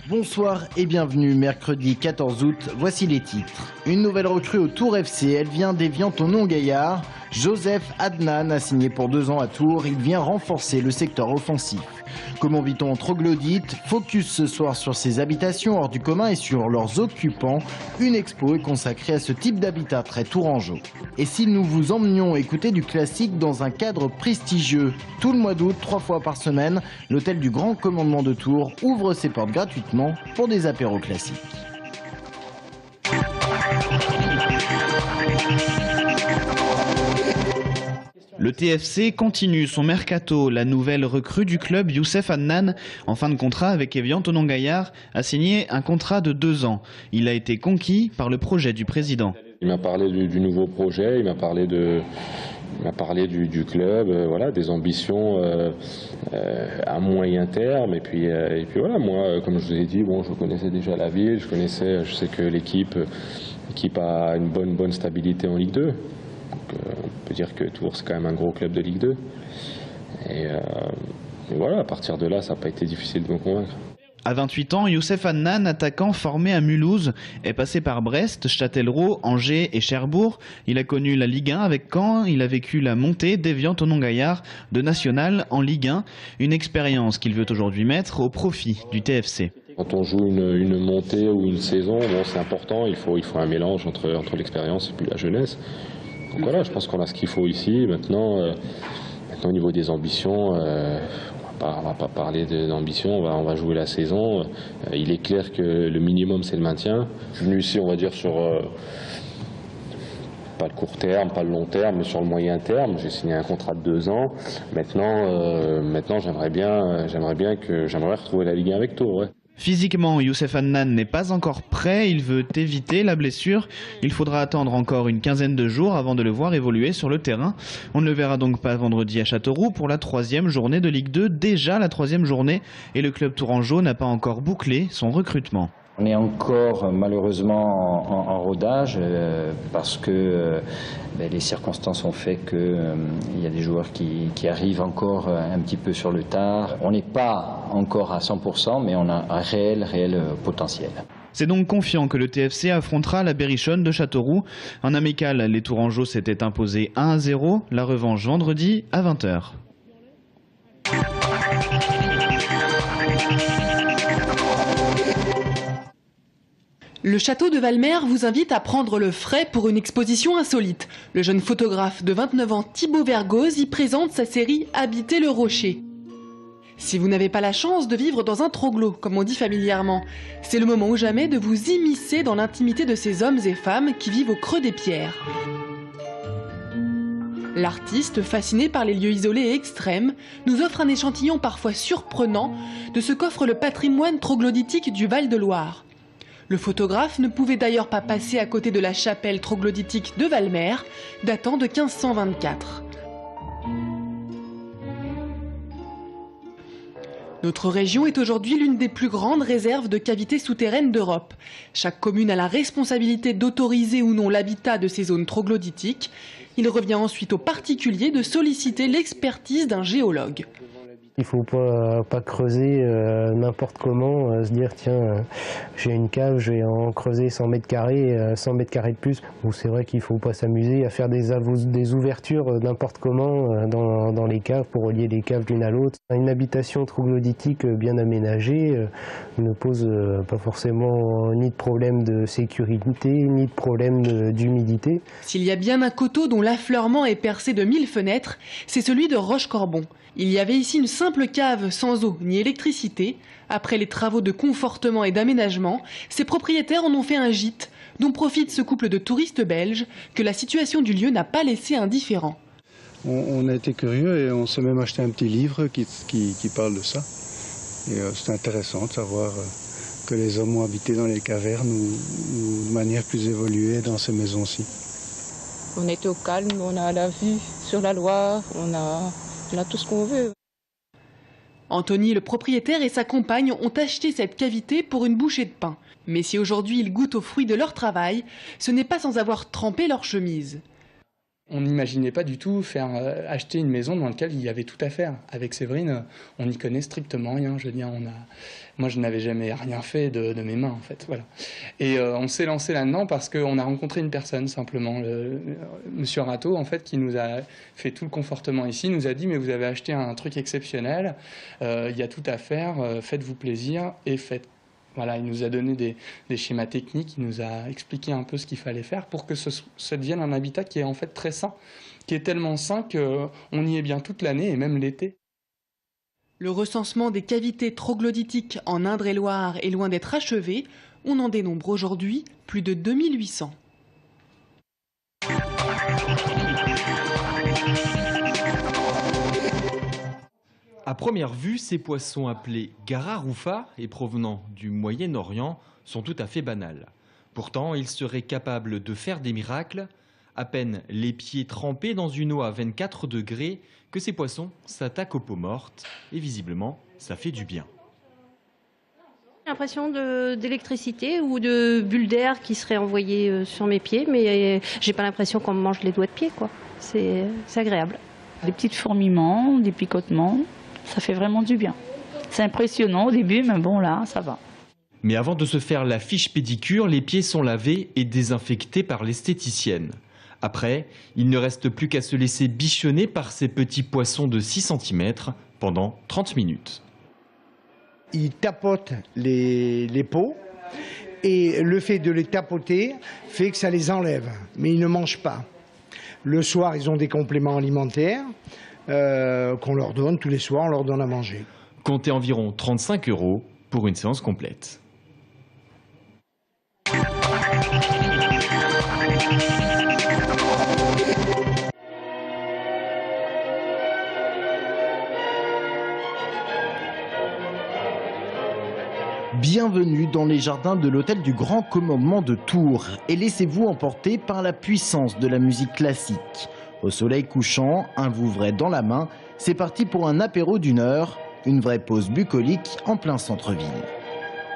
Bonsoir et bienvenue, mercredi 14 août, voici les titres. Une nouvelle recrue au Tours FC, elle vient d'Évian-Tonon-Gaillard. Joseph Adnan a signé pour 2 ans à Tours, il vient renforcer le secteur offensif. Comment vit-on en troglodyte? Focus ce soir sur ces habitations hors du commun et sur leurs occupants. Une expo est consacrée à ce type d'habitat très tourangeau. Et si nous vous emmenions écouter du classique dans un cadre prestigieux? Tout le mois d'août, 3 fois par semaine, l'hôtel du Grand Commandement de Tours ouvre ses portes gratuitement pour des apéros classiques. Le TFC continue son mercato. La nouvelle recrue du club, Youssef Adnan, en fin de contrat avec Évian-Tonon-Gaillard, a signé un contrat de 2 ans. Il a été conquis par le projet du président. Il m'a parlé du nouveau projet, il m'a parlé du club, voilà, des ambitions à moyen terme. Et puis voilà, moi, comme je vous ai dit, bon, je connaissais déjà la ville, je sais que l'équipe a une bonne stabilité en Ligue 2. Donc, on peut dire que Tours, c'est quand même un gros club de Ligue 2. Et voilà, à partir de là, ça n'a pas été difficile de me convaincre. À 28 ans, Youssef Adnan, attaquant formé à Mulhouse, est passé par Brest, Châtellerault, Angers et Cherbourg. Il a connu la Ligue 1 avec Caen. Il a vécu la montée d'Évian-Tonon-Gaillard de National en Ligue 1. Une expérience qu'il veut aujourd'hui mettre au profit du TFC. Quand on joue une montée ou une saison, bon, c'est important. Il faut un mélange entre l'expérience et puis la jeunesse. Donc voilà, je pense qu'on a ce qu'il faut ici. Maintenant, au niveau des ambitions, on va pas parler d'ambition, on va jouer la saison. Il est clair que le minimum, c'est le maintien. Je suis venu ici, on va dire, sur pas le court terme, pas le long terme, mais sur le moyen terme. J'ai signé un contrat de 2 ans. Maintenant, j'aimerais retrouver la Ligue 1 avec Tours. Ouais. Physiquement, Youssef Adnan n'est pas encore prêt, il veut éviter la blessure. Il faudra attendre encore une quinzaine de jours avant de le voir évoluer sur le terrain. On ne le verra donc pas vendredi à Châteauroux pour la 3e journée de Ligue 2, déjà la 3e journée, et le club tourangeau n'a pas encore bouclé son recrutement. On est encore malheureusement en rodage parce que les circonstances ont fait qu'il y a des joueurs qui arrivent encore un petit peu sur le tard. On n'est pas encore à 100%, mais on a un réel potentiel. C'est donc confiant que le TFC affrontera la Berrichonne de Châteauroux. En amical, les Tourangeaux s'étaient imposés 1-0, la revanche vendredi à 20 h. Le château de Valmer vous invite à prendre le frais pour une exposition insolite. Le jeune photographe de 29 ans Thibaut Vergoz y présente sa série Habiter le Rocher. Si vous n'avez pas la chance de vivre dans un troglo, comme on dit familièrement, c'est le moment ou jamais de vous immiscer dans l'intimité de ces hommes et femmes qui vivent au creux des pierres. L'artiste, fasciné par les lieux isolés et extrêmes, nous offre un échantillon parfois surprenant de ce qu'offre le patrimoine troglodytique du Val-de-Loire. Le photographe ne pouvait d'ailleurs pas passer à côté de la chapelle troglodytique de Valmer, datant de 1524. Notre région est aujourd'hui l'une des plus grandes réserves de cavités souterraines d'Europe. Chaque commune a la responsabilité d'autoriser ou non l'habitat de ces zones troglodytiques. Il revient ensuite aux particuliers de solliciter l'expertise d'un géologue. Il ne faut pas creuser n'importe comment, se dire tiens, j'ai une cave, je vais en creuser 100 mètres carrés de plus. Bon, c'est vrai qu'il ne faut pas s'amuser à faire des ouvertures n'importe comment dans les caves pour relier les caves l'une à l'autre. Une habitation troglodytique bien aménagée ne pose pas forcément ni de problème de sécurité, ni de problème d'humidité. S'il y a bien un coteau dont l'affleurement est percé de 1000 fenêtres, c'est celui de Rochecorbon. Il y avait ici une simple cave sans eau ni électricité. Après les travaux de confortement et d'aménagement, ses propriétaires en ont fait un gîte dont profite ce couple de touristes belges que la situation du lieu n'a pas laissé indifférent. On a été curieux et on s'est même acheté un petit livre qui parle de ça. Et c'est intéressant de savoir que les hommes ont habité dans les cavernes ou de manière plus évoluée dans ces maisons-ci. On était au calme, on a la vue sur la Loire, on a tout ce qu'on veut. Anthony, le propriétaire, et sa compagne ont acheté cette cavité pour une bouchée de pain. Mais si aujourd'hui ils goûtent aux fruits de leur travail, ce n'est pas sans avoir trempé leur chemise. On n'imaginait pas du tout faire acheter une maison dans laquelle il y avait tout à faire. Avec Séverine, on n'y connaît strictement rien. Je veux dire, moi, je n'avais jamais rien fait de mes mains, en fait. Voilà. Et on s'est lancé là-dedans parce qu'on a rencontré une personne, simplement. Monsieur Rateau, en fait, qui nous a fait tout le confortement ici, nous a dit « Mais vous avez acheté un truc exceptionnel, il y a tout à faire, faites-vous plaisir et faites ». Voilà, il nous a donné des schémas techniques, il nous a expliqué un peu ce qu'il fallait faire pour que ça devienne un habitat qui est en fait très sain, qui est tellement sain qu'on y est bien toute l'année et même l'été. Le recensement des cavités troglodytiques en Indre-et-Loire est loin d'être achevé. On en dénombre aujourd'hui plus de 2800. À première vue, ces poissons appelés Gararoufa et provenant du Moyen-Orient sont tout à fait banals. Pourtant, ils seraient capables de faire des miracles. À peine les pieds trempés dans une eau à 24 degrés que ces poissons s'attaquent aux peaux mortes. Et visiblement, ça fait du bien. J'ai l'impression d'électricité ou de bulles d'air qui seraient envoyées sur mes pieds, mais j'ai pas l'impression qu'on me mange les doigts de pied, quoi. C'est agréable. Des petits fourmillements, des picotements. Ça fait vraiment du bien. C'est impressionnant au début, mais bon là, ça va. Mais avant de se faire la fiche pédicure, les pieds sont lavés et désinfectés par l'esthéticienne. Après, il ne reste plus qu'à se laisser bichonner par ces petits poissons de 6 cm pendant 30 minutes. Ils tapotent les peaux et le fait de les tapoter fait que ça les enlève, mais ils ne mangent pas. Le soir, ils ont des compléments alimentaires. Qu'on leur donne tous les soirs, on leur donne à manger. Comptez environ 35 € pour une séance complète. Bienvenue dans les jardins de l'hôtel du Grand Commandement de Tours et laissez-vous emporter par la puissance de la musique classique. Au soleil couchant, un Vouvray dans la main, c'est parti pour un apéro d'1 heure, une vraie pause bucolique en plein centre-ville.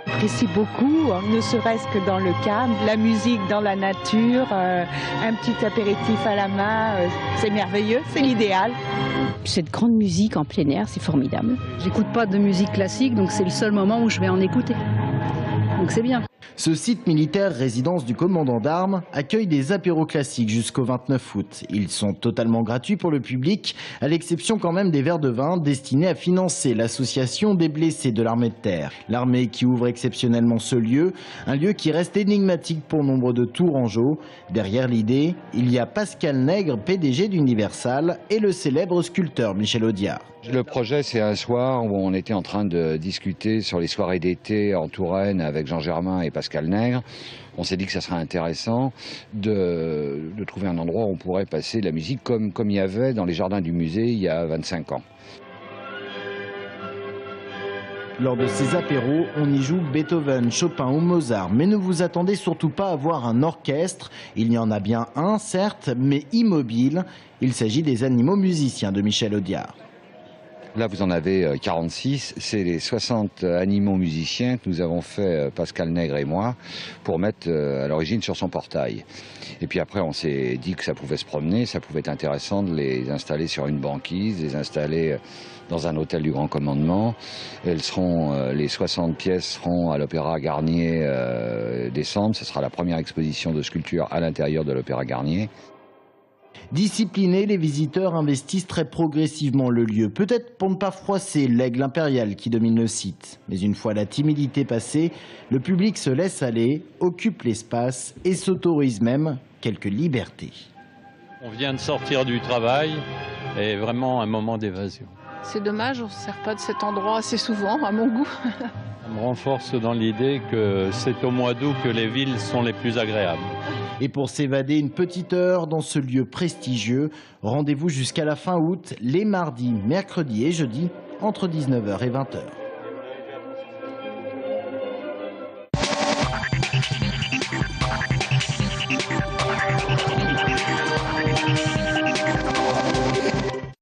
J'apprécie beaucoup, ne serait-ce que dans le calme, la musique dans la nature, un petit apéritif à la main, c'est merveilleux, c'est l'idéal. Cette grande musique en plein air, c'est formidable. J'écoute pas de musique classique, donc c'est le seul moment où je vais en écouter. Donc c'est bien. Ce site militaire, résidence du commandant d'armes, accueille des apéros classiques jusqu'au 29 août. Ils sont totalement gratuits pour le public, à l'exception quand même des verres de vin destinés à financer l'association des blessés de l'armée de terre. L'armée qui ouvre exceptionnellement ce lieu, un lieu qui reste énigmatique pour nombre de Tourangeaux. Derrière l'idée, il y a Pascal Nègre, PDG d'Universal, et le célèbre sculpteur Michel Audiard. Le projet, c'est un soir où on était en train de discuter sur les soirées d'été en Touraine avec Jean Germain et Pascal Nègre. On s'est dit que ça serait intéressant de trouver un endroit où on pourrait passer de la musique comme il y avait dans les jardins du musée il y a 25 ans. Lors de ces apéros, on y joue Beethoven, Chopin ou Mozart. Mais ne vous attendez surtout pas à voir un orchestre. Il y en a bien un, certes, mais immobile. Il s'agit des animaux musiciens de Michel Audiard. Là, vous en avez 46. C'est les 60 animaux musiciens que nous avons fait, Pascal Nègre et moi, pour mettre à l'origine sur son portail. Et puis après, on s'est dit que ça pouvait se promener, ça pouvait être intéressant de les installer sur une banquise, les installer dans un hôtel du Grand Commandement. Les 60 pièces seront à l'Opéra Garnier décembre. Ce sera la première exposition de sculpture à l'intérieur de l'Opéra Garnier. Disciplinés, les visiteurs investissent très progressivement le lieu, peut-être pour ne pas froisser l'aigle impérial qui domine le site. Mais une fois la timidité passée, le public se laisse aller, occupe l'espace et s'autorise même quelques libertés. On vient de sortir du travail et vraiment un moment d'évasion. C'est dommage, on ne se sert pas de cet endroit assez souvent, à mon goût. Ça me renforce dans l'idée que c'est au mois d'août que les villes sont les plus agréables. Et pour s'évader une petite heure dans ce lieu prestigieux, rendez-vous jusqu'à la fin août, les mardis, mercredis et jeudis, entre 19h et 20h.